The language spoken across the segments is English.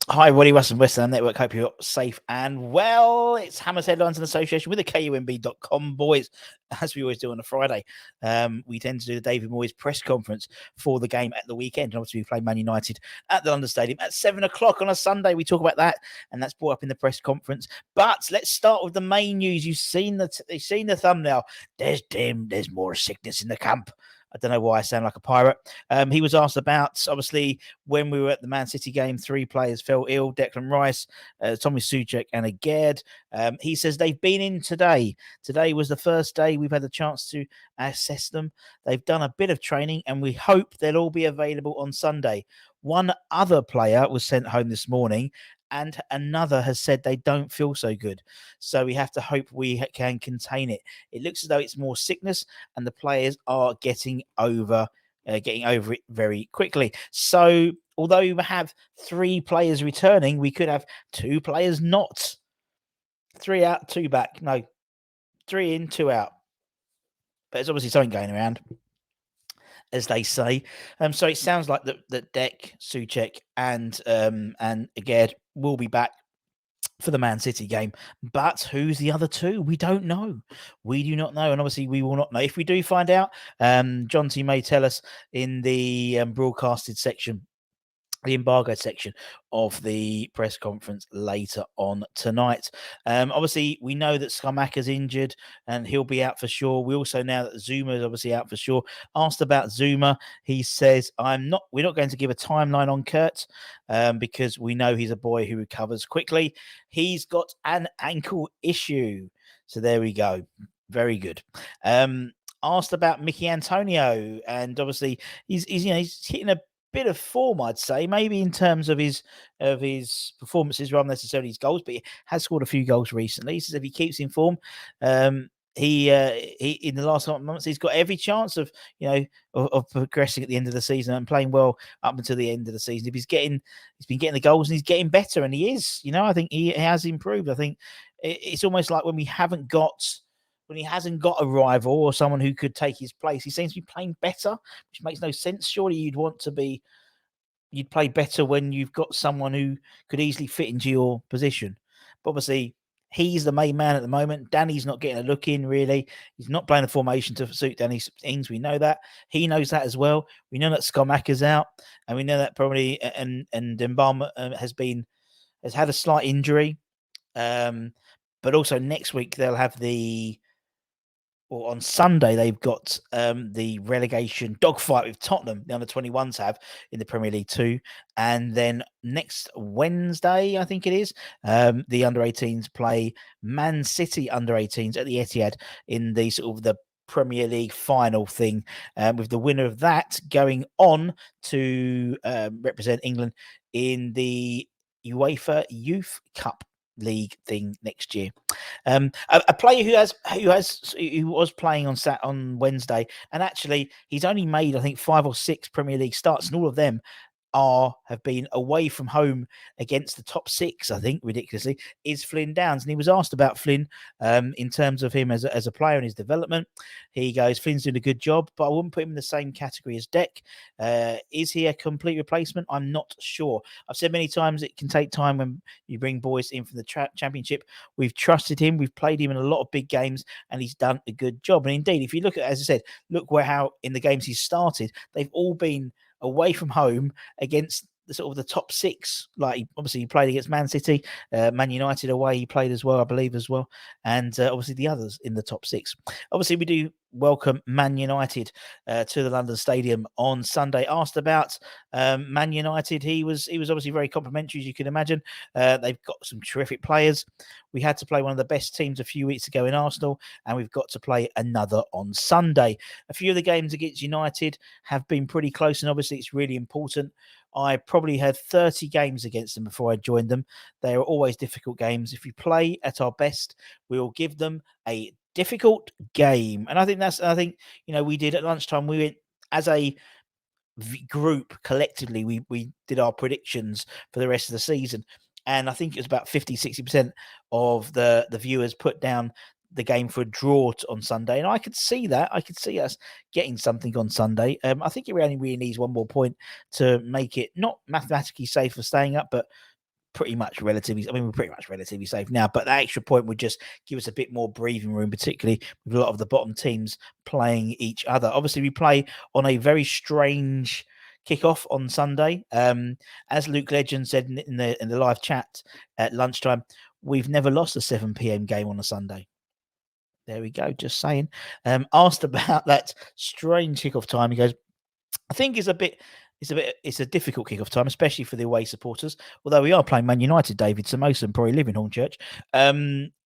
Hi, Willie Russell, West Ham Network. Hope you're safe and well. It's Hammers Headlines in association with the KUMB.com boys. As we always do on a Friday, we tend to do the David Moyes press conference for the game at the weekend. And obviously, we play Man United at the London Stadium at 7 o'clock on a Sunday. We talk about that, and that's brought up in the press conference. But let's start with the main news. You've seen the thumbnail. There's more sickness in the camp. I don't know why I sound like a pirate. He was asked about, obviously, when we were at the Man City game, 3 players fell ill: Declan Rice, Tommy Suchek, and Agerd. He says they've been in today. Today was the first day we've had a chance to assess them. They've done a bit of training, and we hope they'll all be available on Sunday. One other player was sent home this morning, and another has said they don't feel so good. So we have to hope we can contain it. It looks as though it's more sickness, and the players are getting over it very quickly. So although we have 3 players returning, we could have 2 players not. 3 out, 2 back. No, 3 in, 2 out. But there's obviously something going around, as they say. So it sounds like that Dec, Suchek, and Aged will be back for the Man City game. But who's the other 2? We don't know. We do not know. And obviously, we will not know. If we do find out, John T may tell us in the broadcasted section, the embargo section of the press conference later on tonight. Obviously, we know that Skamaka's injured and he'll be out for sure. We also know that Zuma is obviously out for sure. Asked about Zuma, he says, we're not going to give a timeline on Kurt because we know he's a boy who recovers quickly. He's got an ankle issue. So there we go. Very good. Asked about Mickey Antonio, and obviously he's hitting a bit of form, I'd say, maybe in terms of his performances rather than necessarily his goals, but he has scored a few goals recently. He says if he keeps in form, he in the last couple of months he's got every chance of of progressing at the end of the season and playing well up until the end of the season. If he's been getting the goals and he's getting better, and he is, I think he has improved. I think it's almost like when he hasn't got a rival or someone who could take his place, he seems to be playing better, which makes no sense. Surely you'd play better when you've got someone who could easily fit into your position. But obviously, he's the main man at the moment. Danny's not getting a look in, really. He's not playing the formation to suit Danny Ings. We know that. He knows that as well. We know that Skamaka's out, and we know that probably and Mbama has had a slight injury. But also next week they'll have on Sunday, they've got the relegation dogfight with Tottenham, the under-21s have in the Premier League 2. And then next Wednesday, I think it is, the under-18s play Man City under-18s at the Etihad in the sort of the Premier League final thing, with the winner of that going on to represent England in the UEFA Youth Cup League thing next year. A player who was playing on Wednesday, and actually he's only made I think 5 or 6 Premier League starts, and all of them have been away from home against the top 6, I think, ridiculously, is Flynn Downes. And he was asked about Flynn in terms of him as a player and his development. He goes, Flynn's doing a good job, but I wouldn't put him in the same category as Dec. Is he a complete replacement? I'm not sure. I've said many times it can take time when you bring boys in from the Championship. We've trusted him. We've played him in a lot of big games, and he's done a good job. And indeed, if you look at, as I said, look how in the games he's started, they've all been away from home against the sort of the top 6. Like obviously he played against Man City, Man United away he played as well, I believe as well, and obviously the others in the top 6. Obviously we do welcome Man United to the London Stadium on Sunday. Asked about Man United, he was obviously very complimentary, as you can imagine. They've got some terrific players. We had to play one of the best teams a few weeks ago in Arsenal, and we've got to play another on Sunday. A few of the games against United have been pretty close, and obviously it's really important. I probably had 30 games against them before I joined them. They are always difficult games. If we play at our best, we will give them a difficult game. And I think we did at lunchtime. We went as a group collectively, we did our predictions for the rest of the season. And I think it was about 50-60% of the viewers put down the game for a draw on Sunday, and I could see that. I could see us getting something on Sunday. I think it only really needs one more point to make it not mathematically safe for staying up, but pretty much relatively safe now, but that extra point would just give us a bit more breathing room, particularly with a lot of the bottom teams playing each other. Obviously, we play on a very strange kickoff on Sunday. As Luke Legend said in the live chat at lunchtime, we've never lost a 7 p.m. game on a Sunday. There we go. Just saying. Asked about that strange kickoff time, he goes, I think it's a difficult kickoff time, especially for the away supporters. Although we are playing Man United, David, so most of them probably live in Hornchurch.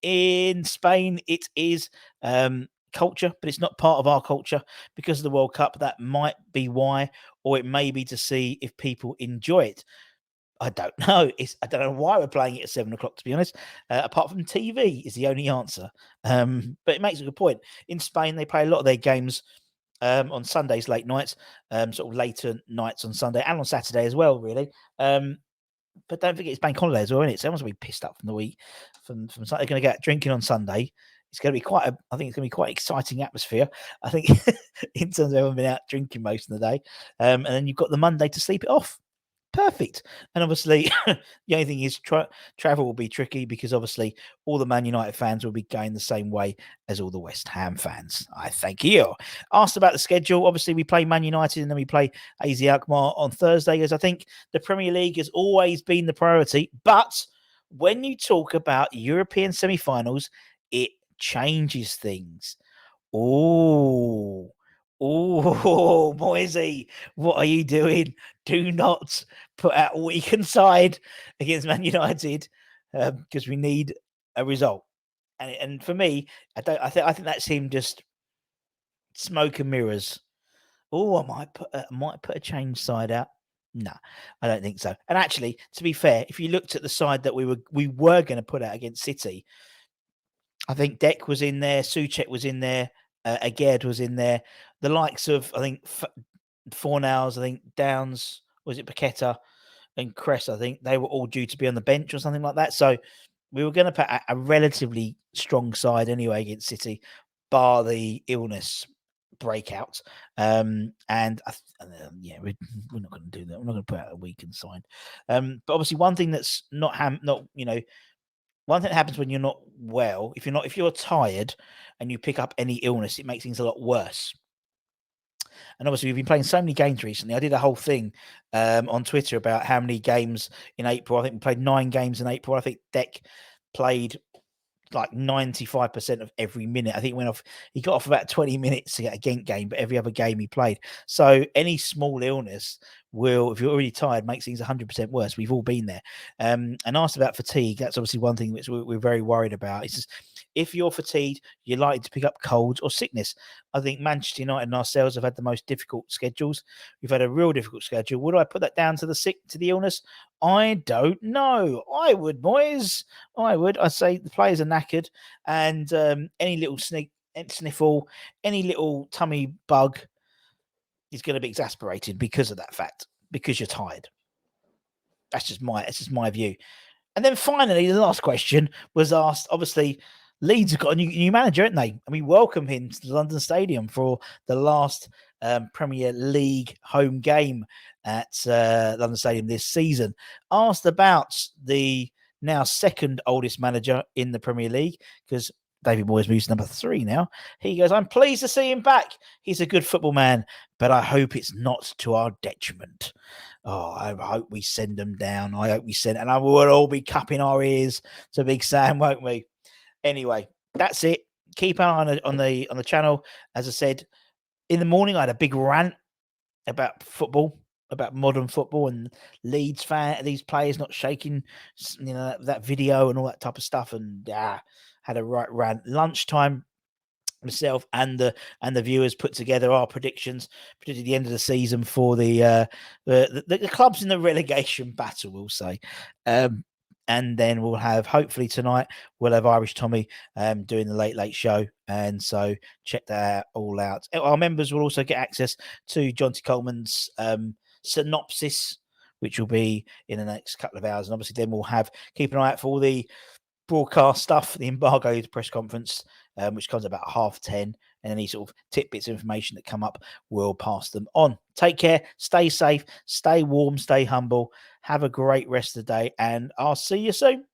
In Spain, it is culture, but it's not part of our culture because of the World Cup. That might be why, or it may be to see if people enjoy it. I don't know. I don't know why we're playing it at 7 o'clock, to be honest. Apart from TV is the only answer. But it makes a good point. In Spain, they play a lot of their games on Sundays, late nights, sort of later nights on Sunday and on Saturday as well, really. But don't forget it's bank holiday as well, isn't it? So everyone's going to be pissed up from the week. From Sunday, they're going to get drinking on Sunday. It's going to be I think it's going to be quite an exciting atmosphere. I think in terms of everyone being out drinking most of the day. And then you've got the Monday to sleep it off. Perfect. And obviously, the only thing is travel will be tricky because obviously all the Man United fans will be going the same way as all the West Ham fans. I thank you. Asked about the schedule. Obviously, we play Man United and then we play AZ Alkmaar on Thursday, as I think the Premier League has always been the priority. But when you talk about European semi-finals, it changes things. Oh, Moyes, what are you doing? Do not put out a weakened side against Man United because we need a result. And for me, I think that's him just smoke and mirrors. Oh, I might put a change side out. No, I don't think so. And actually, to be fair, if you looked at the side that we were going to put out against City, I think Deck was in there, Souček was in there, Aged was in there. The likes of, I think, Fornals, I think Downes, was it Paqueta and Cress, I think they were all due to be on the bench or something like that. So we were going to put a relatively strong side anyway against City, bar the illness breakout. We're not going to do that. We're not going to put out a weakened side. But obviously, one thing that's one thing that happens when you're not well, if you're tired and you pick up any illness, it makes things a lot worse. And obviously, we've been playing so many games recently. I did a whole thing on Twitter about how many games in April. I think we played 9 games in April. I think Deck played like 95% of every minute. I think he got off about 20 minutes to get a Gent game, but every other game he played. So any small illness will, if you're already tired, makes things 100% worse. We've all been there. And asked about fatigue. That's obviously one thing which we're very worried about. It's just, if you're fatigued, you're likely to pick up colds or sickness. I think Manchester United and ourselves have had the most difficult schedules. We've had a real difficult schedule. Would I put that down to the illness? I don't know. I would, Moyes. I would. I'd say the players are knackered, and any little sniffle, any little tummy bug is going to be exasperated because of that fact, because you're tired. That's just my view. And then finally, the last question was asked. Obviously, Leeds have got a new manager, haven't they? And we welcome him to the London Stadium for the last Premier League home game at London Stadium this season. Asked about the now second oldest manager in the Premier League, because David Moyes moves to number 3 now. He goes, I'm pleased to see him back. He's a good football man, but I hope it's not to our detriment. Oh, I hope we send them down. And I will all be cupping our ears to Big Sam, won't we? Anyway, that's it. Keep an eye on the channel. As I said, in the morning I had a big rant about football, about modern football and Leeds these players not shaking, that video and all that type of stuff, and had a right rant. Lunchtime, myself and the viewers put together our predicted the end of the season for the clubs in the relegation battle, we'll say. And then we'll have, hopefully tonight, we'll have Irish Tommy doing the late show. And so check that all out. Our members will also get access to John T. Coleman's synopsis, which will be in the next couple of hours. And obviously then we'll keep an eye out for all the broadcast stuff, the embargo press conference, which comes about 10:30. and any sort of tidbits of information that come up, we'll pass them on. Take care, stay safe, stay warm, stay humble. Have a great rest of the day, and I'll see you soon.